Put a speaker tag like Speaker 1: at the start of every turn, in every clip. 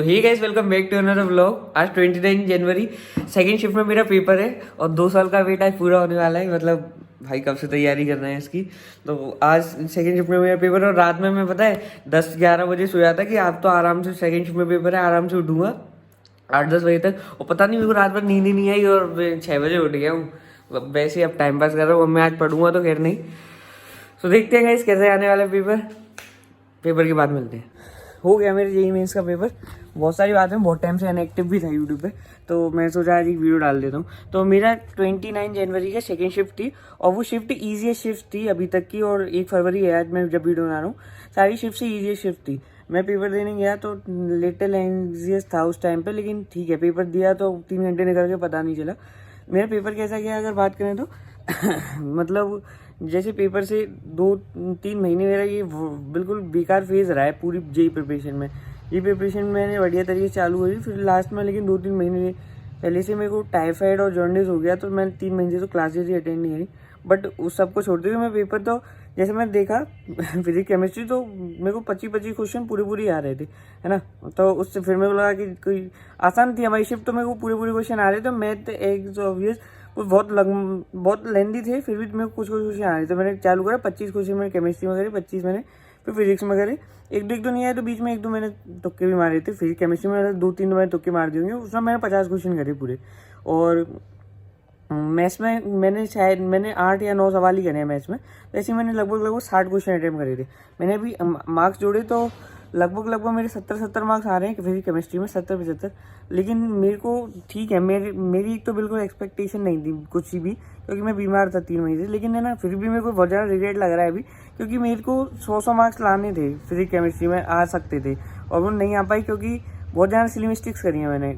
Speaker 1: तो hey guys, welcome back to another vlog. आज 29 जनवरी second shift में मेरा पेपर है और 2 साल का वेट आज पूरा होने वाला है। मतलब भाई कब से तैयारी कर रहे हैं इसकी। तो आज सेकंड शिफ्ट में मेरा पेपर है और रात में मैं पता है 10-11 बजे सोया था कि आप तो आराम से सेकंड शिफ्ट में पेपर है, आराम से उठूंगा 8-10 बजे तक। और पता नहीं मेरे को रात भर नींद ही नहीं आई और मैं 6 बजे उठ गया हूँ। वैसे ही अब टाइम पास कर रहा हूँ। अब मैं आज पढ़ूंगा तो खैर नहीं। तो देखते हैं गाइस कैसे आने वाला है पेपर। पेपर के बाद मिलते हैं। हो गया मेरे जेईई मेंस का पेपर। बहुत सारी बातें, बहुत टाइम से अनएक्टिव भी था यूट्यूब पे, तो मैं सोचा आज एक वीडियो डाल देता हूँ। तो मेरा 29 जनवरी का सेकेंड शिफ्ट थी और वो शिफ्ट ईजीएस्ट शिफ्ट थी अभी तक की। और 1 फरवरी है आज मैं जब वीडियो बना रहा हूँ। सारी शिफ्ट से ईजीएस्ट शिफ्ट थी। मैं पेपर देने गया तो लिटिल एंग्जियस था उस टाइम पे, लेकिन ठीक है पेपर दिया तो 3 घंटे निकल के पता नहीं चला। मेरा पेपर कैसा गया अगर बात करें तो मतलब जैसे पेपर से 2-3 महीने मेरा ये बिल्कुल बेकार फेज रहा है पूरी जेई प्रिपरेशन में। ये प्रिपरेशन मैंने बढ़िया तरीके से चालू करी, फिर लास्ट में लेकिन 2-3 महीने पहले से मेरे को टाइफाइड और जॉन्डिस हो गया, तो मैंने 3 महीने से तो क्लासेस ही अटेंड नहीं करी। बट उस सबको छोड़ते हुए मैं पेपर तो जैसे मैंने देखा फिजिक्स केमिस्ट्री तो मेरे को 25-25 क्वेश्चन पूरे आ रहे थे, है ना। तो उससे फिर मेरे को लगा कि कोई आसान थी हमारी शिफ्ट, तो मेरे को पूरे क्वेश्चन आ रहे थे। मैथ एक ऑब्वियस वो बहुत लेंदी थे, फिर भी मेरे को कुछ क्वेश्चन आ रहे थे। मैंने चालू करा 25 क्वेश्चन मैंने केमिस्ट्री में करे, 25 मैंने फिर फिजिक्स में करे। एक दो नहीं आए तो बीच में 1-2 मैंने तुक्के भी मारे थे। फिजिक्स केमिस्ट्री में 2-3 मैंने तुक्के मार दिए होंगे। उसमें मैंने 50 क्वेश्चन करे पूरे। और मैथ्स में मैंने 8 या 9 सवाल ही करे हैं मैथ्स में। तो ऐसे मैंने लगभग 60 क्वेश्चन अटेम्प्ट करे थे। मैंने अभी मार्क्स जोड़े तो लगभग मेरे 70 मार्क्स आ रहे हैं फिजिक्स केमिस्ट्री में, 70-75। लेकिन मेरे को ठीक है, मेरी तो बिल्कुल एक्सपेक्टेशन नहीं थी कुछ भी, क्योंकि मैं बीमार था 3 महीने से। लेकिन है ना, फिर भी मेरे को बहुत ज़्यादा रिग्रेट लग रहा है अभी, क्योंकि मेरे को 100 मार्क्स लाने थे फिजिक्स केमिस्ट्री में, आ सकते थे और वो नहीं आ पाई क्योंकि बहुत ज़्यादा सिली मिस्टेक्स करी हैं मैंने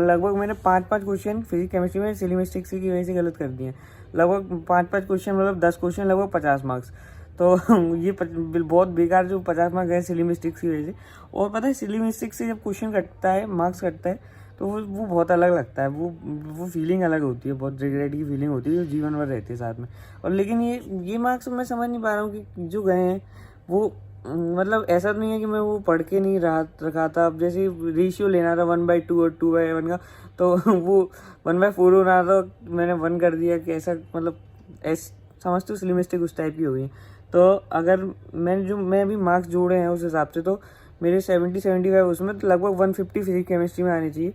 Speaker 1: लगभग 5-5 क्वेश्चन फिजिक्स केमिस्ट्री में सिली मिस्टेक्स की वजह से गलत कर दिए हैं। लगभग 5-5 क्वेश्चन, मतलब 10 क्वेश्चन, लगभग 50 मार्क्स। तो ये बहुत बेकार जो 50 मार्क्स है सिली मिस्टेक्स की वजह से। और पता है सिली मिस्टेक्स से जब क्वेश्चन कटता है, मार्क्स कटता है, तो वो बहुत अलग लगता है। वो फीलिंग अलग होती है, बहुत रिग्रेट की फीलिंग होती है जो जीवन भर रहती है साथ में। और लेकिन ये मार्क्स मैं समझ नहीं पा रहा हूँ कि जो गए हैं वो मतलब ऐसा तो नहीं है कि मैं वो पढ़ के नहीं रखा था। अब जैसे रेशियो लेना था 1/2 और 2/1 का, तो वो 1/4 होना था, मैंने 1 कर दिया कि ऐसा मतलब समझते हो सिली मिस्टेक उस टाइप की हो गई। तो अगर मैं अभी मार्क्स जोड़े हैं उस हिसाब से तो मेरे 70-75 उसमें, तो लगभग 150 फिजिक्स केमिस्ट्री में आने चाहिए।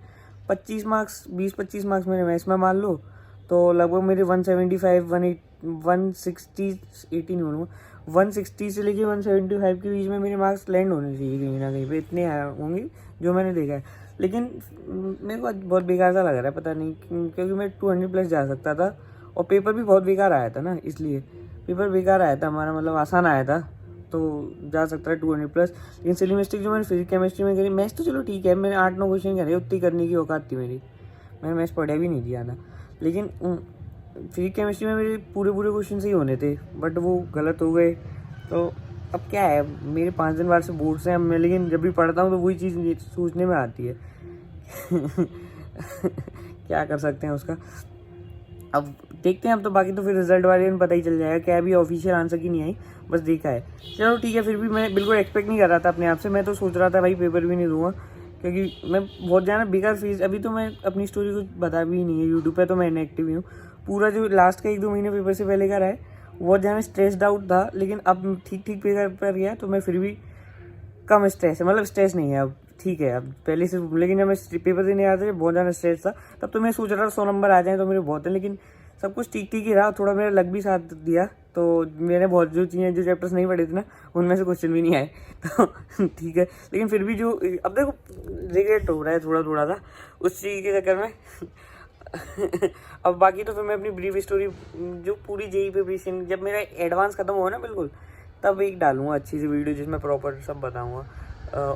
Speaker 1: 25 मार्क्स 20-25 मार्क्स मेरे मैथ्स में मान लो, तो लगभग मेरे 175 160 80 नहीं बोलूँगा, 160 से लेके 175 के बीच में मेरे मार्क्स लैंड होने चाहिए कहीं ना कहीं पे, इतने होंगे जो मैंने देखा है। लेकिन मेरे को बहुत बेकार सा लग रहा है, पता नहीं क्योंकि मैं 200+ जा सकता था। और पेपर भी बहुत बेकार आया था ना, इसलिए पेपर बेकार आया था हमारा, मतलब आसान आया था तो जा सकता है 200+। लेकिन सिली मिस्टेक जो मैंने फिजिक्स केमिस्ट्री में करी, मैथ्स तो चलो ठीक है, मैंने 8-9 क्वेश्चन करे, उतनी करने की औकात थी मेरी, मैंने मैथ्स पढ़ा भी नहीं दिया था। लेकिन फिजिक्स केमिस्ट्री में मेरे पूरे क्वेश्चन ही होने थे, बट वो गलत हो गए। तो अब क्या है, मेरे 5 दिन बाद से बोर्ड्स हैं मैं, लेकिन जब भी पढ़ता हूँ तो वही चीज़ सोचने में आती है क्या कर सकते हैं उसका। अब देखते हैं, अब तो बाकी तो फिर रिजल्ट वाले दिन पता ही चल जाएगा, क्या भी ऑफिशियल आंसर की नहीं आई, बस देखा है। चलो ठीक है, फिर भी मैं बिल्कुल एक्सपेक्ट नहीं कर रहा था अपने आप से। मैं तो सोच रहा था भाई पेपर भी नहीं दूंगा, क्योंकि मैं बहुत ज़्यादा बेकार फीस। अभी तो मैं अपनी स्टोरी कुछ बता भी नहीं है यूट्यूब पे, तो मैं इनएक्टिव ही हूँ। पूरा जो लास्ट का 1-2 महीने पेपर से पहले का रहा है, बहुत ज़्यादा स्ट्रेस्ड आउट था। लेकिन अब ठीक पेपर गया तो मैं फिर भी कम स्ट्रेस है, मतलब स्ट्रेस नहीं है अब, ठीक है अब पहले से। लेकिन जब मैं पेपर देने आया था बहुत ज़्यादा स्ट्रेस था, तब तो मैं सोच रहा था 100 नंबर आ जाए तो मेरे बहुत है। लेकिन सब कुछ ठीक ही रहा, थोड़ा मेरा लक भी साथ दिया। तो मैंने बहुत जो चैप्टर्स नहीं पढ़े थे ना, उनमें से क्वेश्चन भी नहीं आए तो ठीक है। लेकिन फिर भी जो अब देखो रिग्रेट हो रहा है थोड़ा सा उस चीज़ के चक्कर में अब बाकी तो फिर मैं अपनी ब्रीफ स्टोरी जो पूरी जेईई प्रिपरेशन, जब मेरा एडवांस खत्म हुआ ना बिल्कुल, तब एक डालूंगा अच्छी सी वीडियो जिसमें प्रॉपर सब बताऊंगा।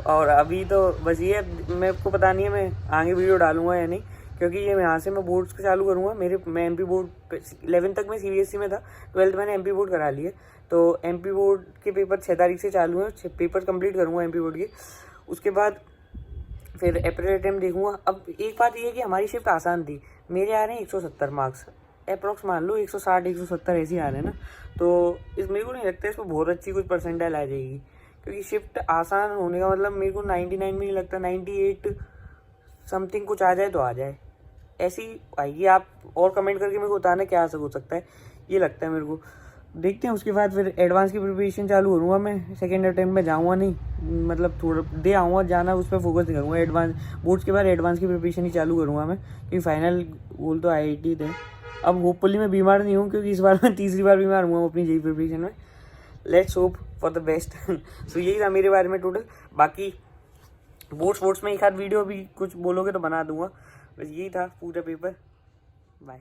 Speaker 1: और अभी तो बस ये मेरे को पता नहीं है मैं आगे वीडियो डालूंगा या नहीं, क्योंकि ये यहाँ से मैं बोर्ड्स को चालू करूँगा। मैं एमपी बोर्ड 11 तक मैं सीबीएसई में था, 12th मैंने एमपी बोर्ड करा लिए। तो एमपी बोर्ड के पेपर 6 तारीख से चालू है, 6 पेपर कंप्लीट करूँगा एमपी बोर्ड के। उसके बाद फिर अप्रैल अटेम्प्ट देखूँगा। अब एक बात ये है कि हमारी शिफ्ट आसान थी, मेरे आ रहे हैं 170 मार्क्स, अप्रॉक्स मान लो 160-170 ऐसे ही आ रहे हैं ना। तो मेरे को नहीं लगता इसमें बहुत अच्छी कुछ परसेंटाइल आ जाएगी, क्योंकि शिफ्ट आसान होने का मतलब मेरे को 99 में नहीं लगता, 98 समथिंग कुछ आ जाए तो आ जाए, ऐसी आएगी। आप और कमेंट करके मेरे को बताना क्या हो सकता है, ये लगता है मेरे को। देखते हैं, उसके बाद फिर एडवांस की प्रिपरेशन चालू करूँगा मैं। सेकेंड अटेम्प्ट में जाऊँगा नहीं, मतलब थोड़ा दे आऊँगा, जाना उस पर फोकस नहीं करूँगा। एडवांस बोर्ड्स के बाद एडवांस की प्रिपरेशन ही चालू करूँगा मैं, क्योंकि फाइनल गोल तो IIT थे। अब होपफुली मैं बीमार नहीं हूँ, क्योंकि इस बार मैं तीसरी बार बीमार हुआ हूँ अपनी जेई प्रिपरेशन में। Let's hope for the best. So यही था मेरे बारे में टोटल। बाकी बोर्ड्स में एक आध वीडियो भी कुछ बोलोगे तो बना दूंगा। बस यही था पूरा पेपर। बाय।